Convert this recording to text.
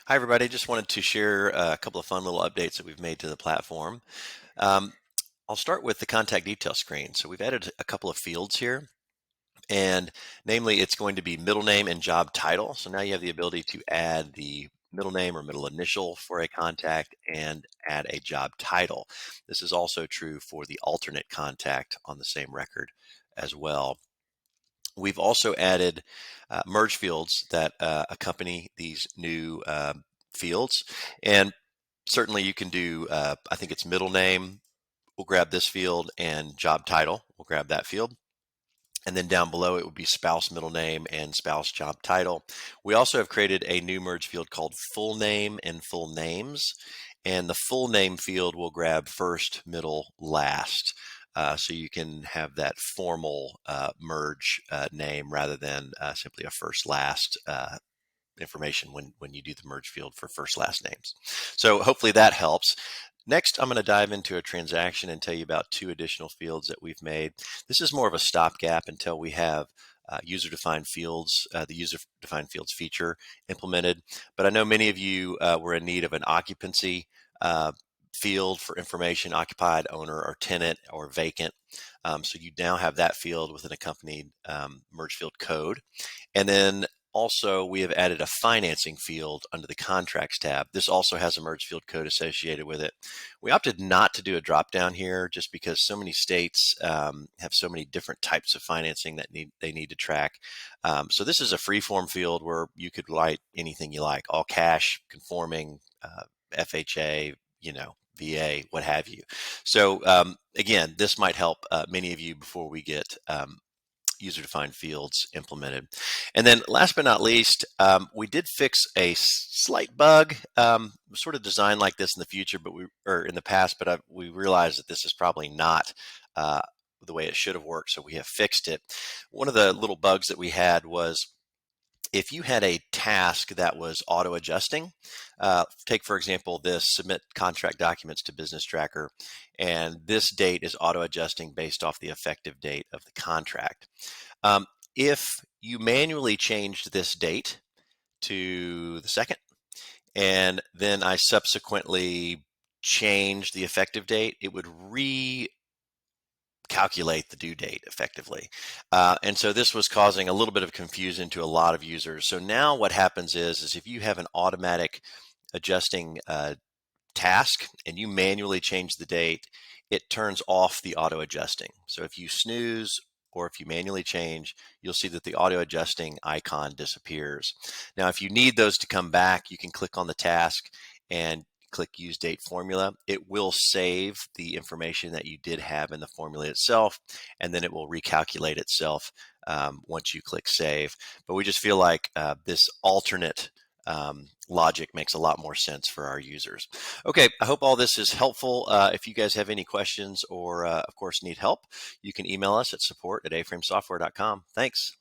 Hi, everybody. Just wanted to share a couple of fun little updates that we've made to the platform. Um, I'll start with the contact detail screen. So we've added a couple of fields here, and namely, it's going to be middle name and job title. So now you have the ability to add the middle name or middle initial for a contact and add a job title. This is also true for the alternate contact on the same record as well. We've also added merge fields that accompany these new fields. And certainly you can do, I think it's middle name, we'll grab this field, and job title, we'll grab that field. And then down below it would be spouse middle name and spouse job title. We also have created a new merge field called full name and full names. And the full name field will grab first, middle, last. So you can have that formal merge name rather than simply a first last information when you do the merge field for first last names. So hopefully that helps. Next, I'm going to dive into a transaction and tell you about two additional fields that we've made. This is more of a stopgap until we have user-defined fields, the user-defined fields feature implemented. But I know many of you were in need of an occupancy field for information, occupied, owner, or tenant, or vacant. So you now have that field with an accompanied merge field code. And then also, we have added a financing field under the contracts tab. This also has a merge field code associated with it. We opted not to do a drop down here just because so many states have so many different types of financing that they need to track. So this is a free form field where you could write anything you like, all cash, conforming, FHA, VA, what have you. So again, this might help many of you before we get user-defined fields implemented. And then last but not least, we did fix a slight bug, sort of designed like this in the future, or in the past, but we realized that this is probably not the way it should have worked, so we have fixed it. One of the little bugs that we had was if you had a task that was auto-adjusting, take for example this submit contract documents to business tracker, and this date is auto-adjusting based off the effective date of the contract. If you manually changed this date to the 2nd, and then I subsequently changed the effective date, it would calculate the due date effectively. And so this was causing a little bit of confusion to a lot of users. So now what happens is if you have an automatic adjusting task and you manually change the date, it turns off the auto adjusting. So if you snooze or if you manually change, you'll see that the auto adjusting icon disappears. Now, if you need those to come back, you can click on the task and click use date formula. It will save the information that you did have in the formula itself, and then it will recalculate itself once you click save. But we just feel like this alternate logic makes a lot more sense for our users. Okay, I hope all this is helpful. If you guys have any questions or, of course, need help, you can email us at support@aframesoftware.com. Thanks.